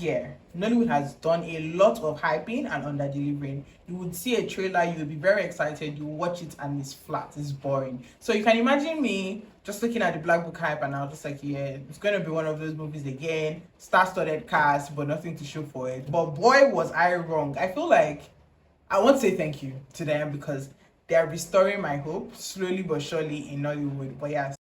year, Nollywood has done a lot of hyping and under delivering. You would see a trailer, you would be very excited, you watch it and it's flat, it's boring. So you can imagine me just looking at the Black Book hype and I was just like, yeah, it's going to be one of those movies again, star-studded cast, but nothing to show for it. But boy, was I wrong. I feel like I want to say thank you to them because they are restoring my hope slowly but surely in Nollywood. But yeah.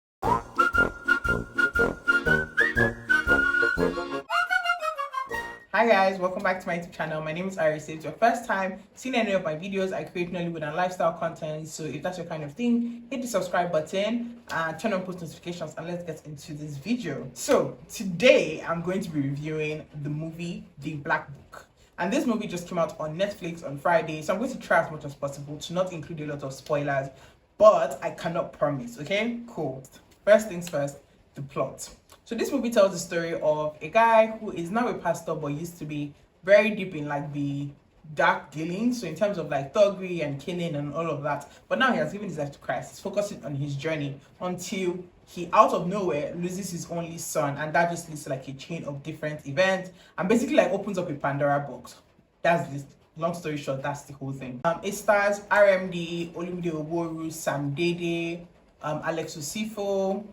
Hi guys, welcome back to my YouTube channel. My name is Arese. If it's your first time seeing any of my videos, I create Nollywood and lifestyle content. So if that's your kind of thing, hit the subscribe button and turn on post notifications and let's get into this video. So today I'm going to be reviewing the movie The Black Book. And this movie just came out on Netflix on Friday. So I'm going to try as much as possible to not include a lot of spoilers, but I cannot promise, okay? Cool. First things first, the plot. So this movie tells the story of a guy who is now a pastor but used to be very deep in like the dark dealings, so in terms of like thuggery and killing and all of that, but now he has given his life to Christ. He's focusing on his journey until he out of nowhere loses his only son, and that just leads to like a chain of different events and basically like opens up a Pandora box. That's this. Long story short, that's the whole thing. It stars RMD, Olumide Oboru, Sam Dede, Alex Osifo,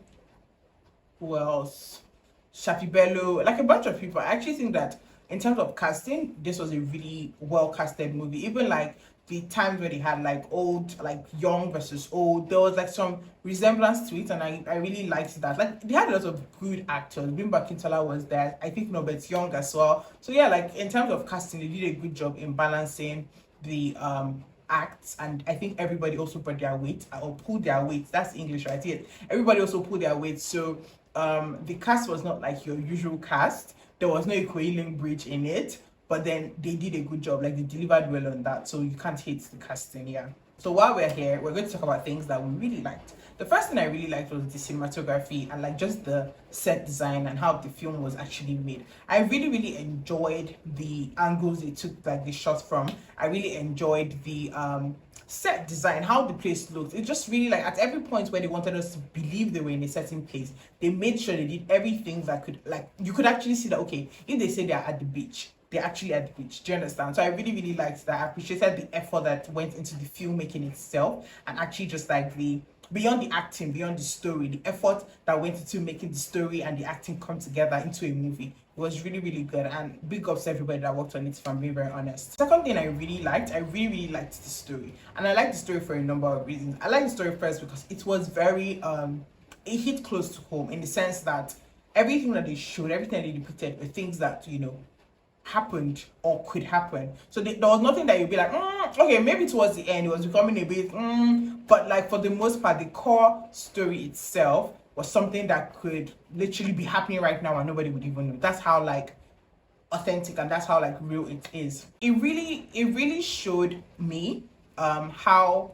who else? Shafi Bello, like a bunch of people. I actually think that in terms of casting, this was a really well casted movie. Even like the times where they had like old, like young versus old, there was like some resemblance to it, and I really liked that. Like they had a lot of good actors. Bimba Kintola was there. I think Norbert Young as well. So yeah, like in terms of casting, they did a good job in balancing the acts, and I think everybody also brought their weight or pulled their weight. That's English, right? Yeah, everybody also pulled their weight. So the cast was not like your usual cast. There was no Equaling Bridge in it, but then they did a good job. Like they delivered well on that, so you can't hate the casting. Yeah. So while we're here, we're going to talk about things that we really liked. The first thing I really liked was the cinematography and like just the set design and how the film was actually made. I really enjoyed the angles they took like the shots from. I really enjoyed the set design, how the place looked. It just really like at every point where they wanted us to believe they were in a certain place, they made sure they did everything that could, like, you could actually see that, okay, if they say they're at the beach, they're actually at the beach. Do you understand? So I really liked that. I appreciated the effort that went into the filmmaking itself, and actually just like the beyond the acting, beyond the story, the effort that went into making the story and the acting come together into a movie. It was really good, and big ups to everybody that worked on it, if I'm being very honest. Second thing I really liked the story, and I liked the story for a number of reasons. I liked the story first because it was very it hit close to home in the sense that everything that they showed, everything they depicted were things that, you know, happened or could happen. So there was nothing that you'd be like, okay, maybe towards the end it was becoming a bit, but like for the most part, the core story itself was something that could literally be happening right now and nobody would even know. That's how like authentic and that's how like real it is. It really showed me how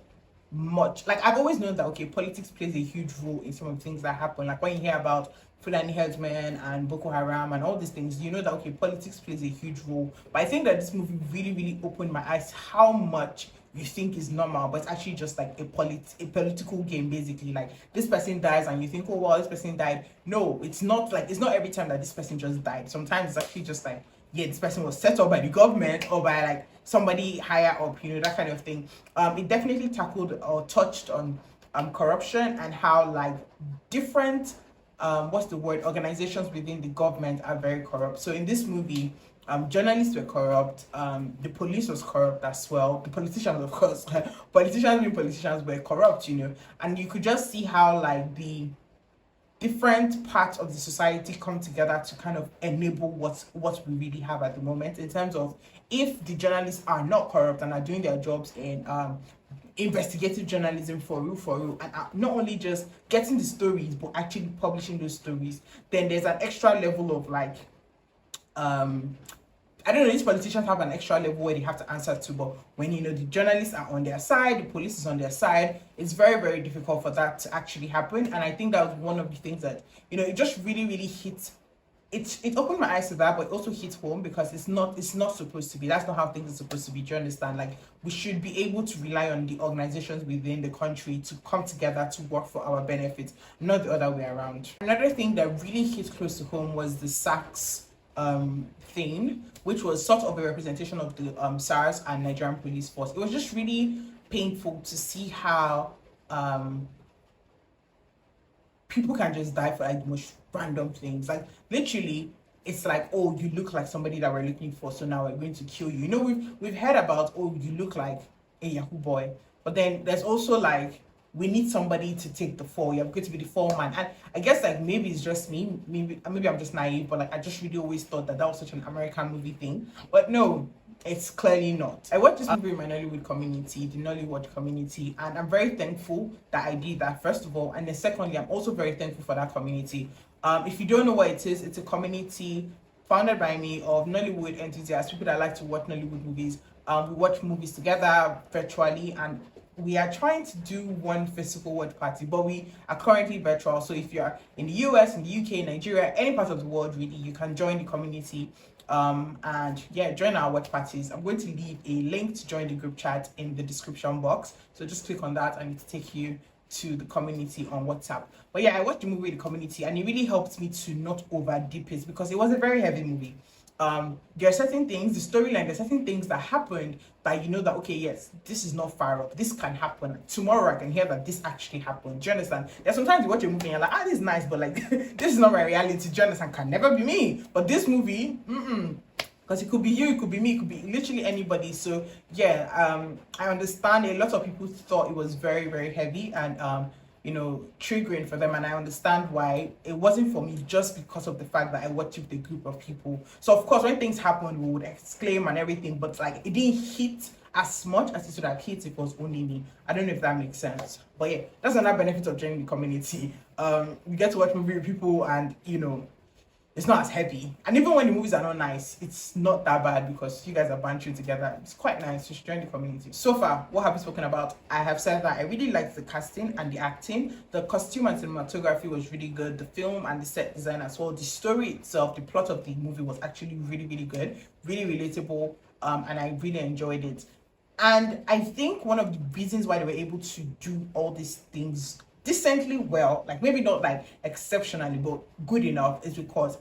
much, like, I've always known that, okay, politics plays a huge role in some of the things that happen. Like when you hear about Fulani herdsmen and Boko Haram and all these things, you know that, okay, politics plays a huge role. But I think that this movie really opened my eyes how much you think is normal, but it's actually just like a political game, basically. Like this person dies and you think, oh wow, this person died. No, it's not like, it's not every time that this person just died. Sometimes it's actually just like, yeah, this person was set up by the government or by like somebody higher up, you know, that kind of thing. It definitely tackled or touched on corruption and how like different organizations within the government are very corrupt. So in this movie, journalists were corrupt, the police was corrupt as well, the politicians, of course, politicians were corrupt, you know, and you could just see how like the different parts of the society come together to kind of enable what we really have at the moment, in terms of if the journalists are not corrupt and are doing their jobs in investigative journalism for real, and not only just getting the stories but actually publishing those stories, then there's an extra level of like I don't know, these politicians have an extra level where they have to answer to, but when, you know, the journalists are on their side, the police is on their side, it's very difficult for that to actually happen. And I think that was one of the things that, you know, it just really hit. It opened my eyes to that, but it also hit home because it's not supposed to be. That's not how things are supposed to be. Do you understand? Like, we should be able to rely on the organizations within the country to come together to work for our benefit, not the other way around. Another thing that really hit close to home was the SACS thing, which was sort of a representation of the SARS and Nigerian police force. It was just really painful to see how people can just die for like the most random things. Like literally, it's like, oh, you look like somebody that we're looking for, so now we're going to kill you. You know, we've heard about, oh, you look like a Yahoo boy, but then there's also like, we need somebody to take the fall. You're going to be the fall man. And I guess like maybe it's just me, maybe I'm just naive, but like I just really always thought that was such an American movie thing. But no, it's clearly not. I watched this movie in my Nollywood community, the Nollywood community, and I'm very thankful that I did that, first of all. And then secondly, I'm also very thankful for that community. If you don't know what it is, it's a community founded by me of Nollywood enthusiasts, people that like to watch Nollywood movies. We watch movies together virtually, and we are trying to do one physical watch party, but we are currently virtual. So if you're in the US, in the UK, Nigeria, any part of the world really, you can join the community and yeah, join our watch parties. I'm going to leave a link to join the group chat in the description box, so just click on that and it'll take you to the community on WhatsApp. But yeah, I watched the movie in the community and it really helped me to not over deep it, because it was a very heavy movie. There are certain things, the storyline, there are certain things that happened that you know that, okay, yes, this is not far off, this can happen. Tomorrow I can hear that this actually happened. Do you understand? There's sometimes you watch a movie and you're like, ah, this is nice, but like this is not my reality. Do you understand? Can never be me. But this movie, because it could be you, it could be me, it could be literally anybody. So yeah, I understand a lot of people thought it was very, very heavy and you know, triggering for them, and I understand why. It wasn't for me just because of the fact that I watched with a group of people. So of course when things happened we would exclaim and everything, but like it didn't hit as much as it should have hit if it was only me. I don't know if that makes sense, but yeah, that's another benefit of joining the community. You get to watch movies with people and you know, it's not as heavy, and even when the movies are not nice, it's not that bad because you guys are bantering together. It's quite nice to join the community. So far, what have we spoken about? I have said that I really liked the casting and the acting. The costume and cinematography was really good. The film and the set design as well. The story itself, the plot of the movie was actually really, really good, really relatable, and I really enjoyed it. And I think one of the reasons why they were able to do all these things decently well, like maybe not like exceptionally, but good enough, is because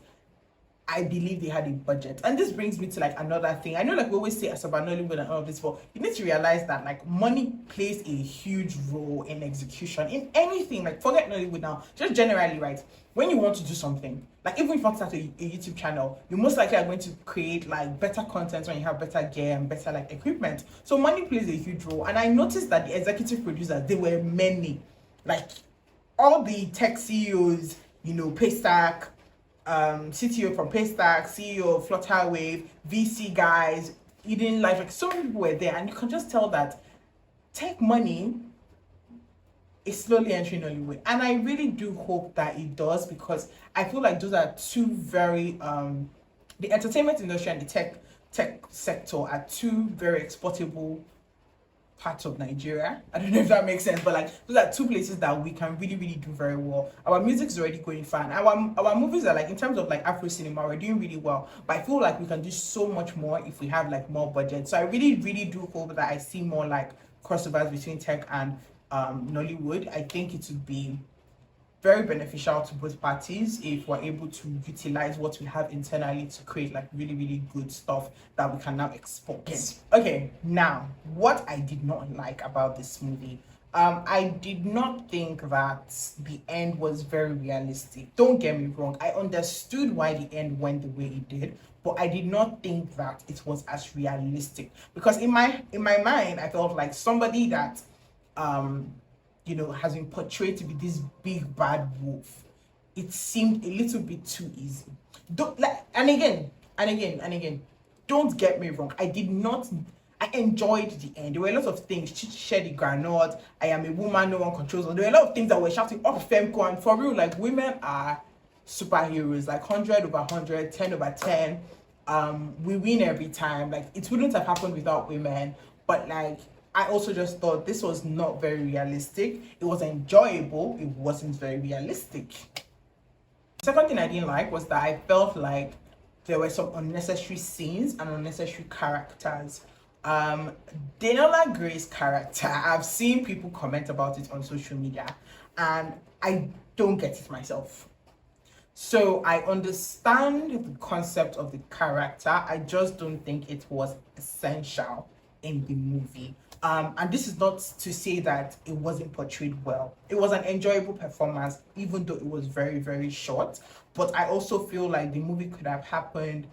I believe they had a budget. And this brings me to like another thing. I know like we always say as about Nollywood and all of this, but you need to realize that like money plays a huge role in execution, in anything. Like forget Nollywood now, just generally, right? When you want to do something, like even if you want to start a YouTube channel, you most likely are going to create like better content when you have better gear and better like equipment. So money plays a huge role. And I noticed that the executive producers, they were many. Like all the tech CEOs, you know, Paystack, CTO from Paystack, CEO of Flutterwave, VC guys, Eden Life, like so many people were there, and you can just tell that tech money is slowly entering Nollywood. And I really do hope that it does, because I feel like those are two very the entertainment industry and the tech sector are two very exportable parts of Nigeria. I don't know if that makes sense, but like those are two places that we can really, really do very well. Our music is already going fine. Our movies are like, in terms of like Afro cinema, we're doing really well. But I feel like we can do so much more if we have like more budget. So I really, really do hope that I see more like crossovers between tech and Nollywood. I think it would be very beneficial to both parties if we're able to utilize what we have internally to create like really, really good stuff that we can now export. Yes. Okay, now what I did not like about this movie, I did not think that the end was very realistic. Don't get me wrong, I understood why the end went the way it did, but I did not think that it was as realistic, because in my mind I felt like somebody that you know, has been portrayed to be this big bad wolf. It seemed a little bit too easy. Don't like, and again, don't get me wrong. I enjoyed the end. There were a lot of things. Share the granite. I am a woman, no one controls her. There were a lot of things that were shouting up Femco, and for real, like women are superheroes, like 100 over 100, 10 over 10. We win every time. Like it wouldn't have happened without women, but like I also just thought this was not very realistic. It was enjoyable. It wasn't very realistic. The second thing I didn't like was that I felt like there were some unnecessary scenes and unnecessary characters. Danola Gray's character, I've seen people comment about it on social media, and I don't get it myself. So I understand the concept of the character. I just don't think it was essential in the movie. And this is not to say that it wasn't portrayed well. It was an enjoyable performance, even though it was very, very short. But I also feel like the movie could have happened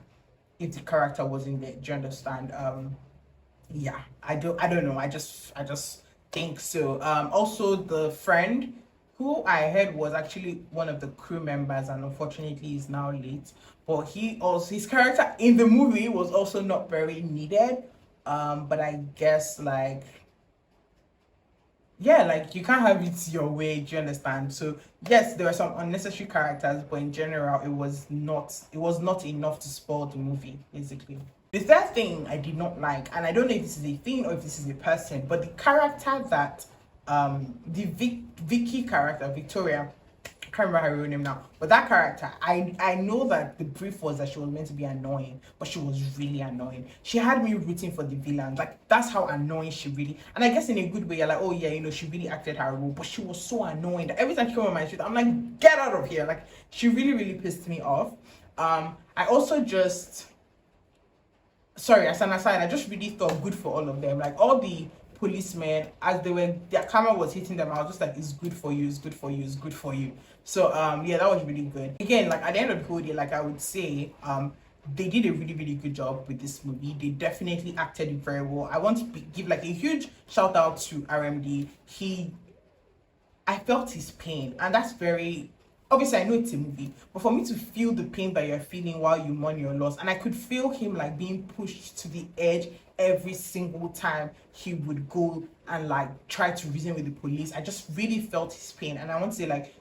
if the character wasn't there. Do you understand? Yeah, I don't know. I just think so. Also the friend who I heard was actually one of the crew members, and unfortunately is now late. But his character in the movie was also not very needed. But I guess like, yeah, like you can't have it your way. Do you understand? So yes, there were some unnecessary characters, but in general, it was not enough to spoil the movie, basically. The third thing I did not like, and I don't know if this is a thing or if this is a person, but the character that the Vicky character, Victoria, I can't remember her real name now, but that character, I know that the brief was that she was meant to be annoying, but she was really annoying. She had me rooting for the villain. Like that's how annoying she really, and I guess in a good way, you're like, oh yeah, she really acted her role, but she was so annoying that every time she came on my street, I'm like, get out of here. Like she really, really pissed me off. I also just, sorry, as an aside, I just really thought good for all of them. Like all the policemen, as their camera was hitting them, I was just like, it's good for you, it's good for you, it's good for you. So yeah, that was really good. Again, like at the end of the whole day, like I would say, they did a really, really good job with this movie. They definitely acted it very well. I want to give like a huge shout out to RMD. I felt his pain, and that's very, obviously I know it's a movie, but for me to feel the pain that you're feeling while you mourn your loss, and I could feel him like being pushed to the edge every single time he would go and like try to reason with the police. I just really felt his pain, and I want to say like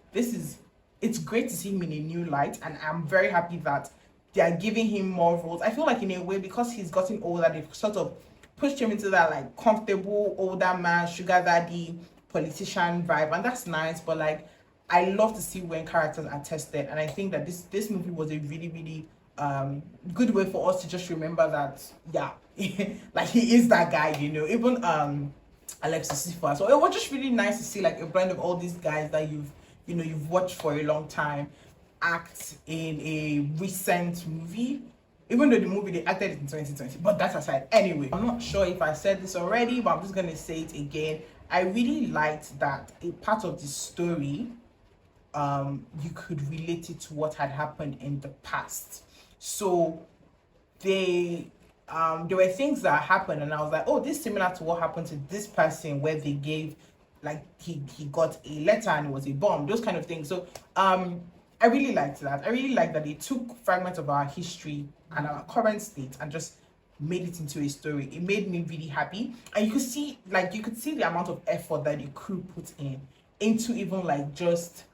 it's great to see him in a new light, and I'm very happy that they are giving him more roles. I feel like in a way, because he's gotten older, they've sort of pushed him into that like comfortable older man, sugar daddy, politician vibe, and that's nice. But like, I love to see when characters are tested, and I think that this movie was a really, really good way for us to just remember that, yeah, like he is that guy, even Alexis Sifa. So it was just really nice to see like a blend of all these guys that you've watched for a long time act in a recent movie, even though the movie they acted it in 2020. But that's aside. Anyway, I'm not sure if I said this already, but I'm just gonna say it again. I really liked that a part of the story, you could relate it to what had happened in the past. So there were things that happened, and I was like, oh, this is similar to what happened to this person, where they gave, like, he got a letter and it was a bomb, those kind of things. So I really liked that. I really liked that they took fragments of our history and our current state and just made it into a story. It made me really happy, and you could see the amount of effort that the crew put in into even like just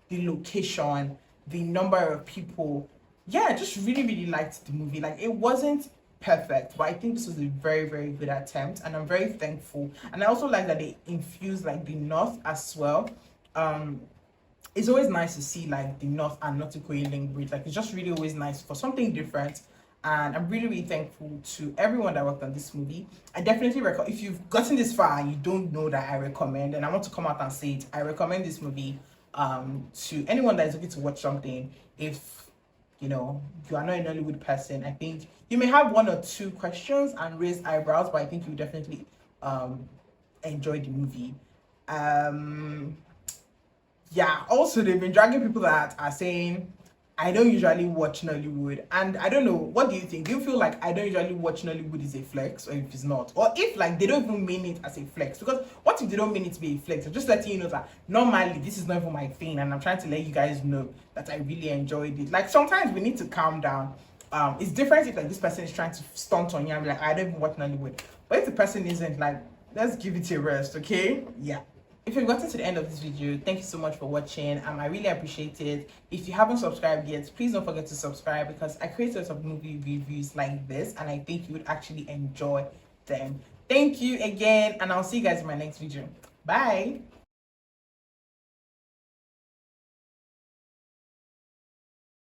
the location, the number of people. Yeah, I just really, really liked the movie. Like it wasn't perfect, but I think this was a very, very good attempt, and I'm very thankful. And I also like that they infused like the North as well. It's always nice to see like the North and Nautical language. Like it's just really always nice for something different. And I'm really, really thankful to everyone that worked on this movie. I definitely recommend, if you've gotten this far and you don't know that I recommend, and I want to come out and say it, I recommend this movie to anyone that is looking to watch something. If you are not a Nollywood person, I think you may have one or two questions and raise eyebrows, but I think you definitely enjoy the movie. Yeah, also they've been dragging people that are saying I don't usually watch Nollywood, and I don't know, what do you think? Do you feel like I don't usually watch Nollywood is a flex, or if it's not, or if like they don't even mean it as a flex? Because what if they don't mean it to be a flex? I'm just letting you know that normally this is not even my thing, and I'm trying to let you guys know that I really enjoyed it. Like sometimes we need to calm down. It's different if like this person is trying to stunt on you and be like, I don't even watch Nollywood. But if the person isn't, like, let's give it a rest, okay? Yeah. If you've gotten to the end of this video, thank you so much for watching. I really appreciate it. If you haven't subscribed yet, please don't forget to subscribe, because I create lots of movie reviews like this, and I think you would actually enjoy them. Thank you again, and I'll see you guys in my next video. Bye.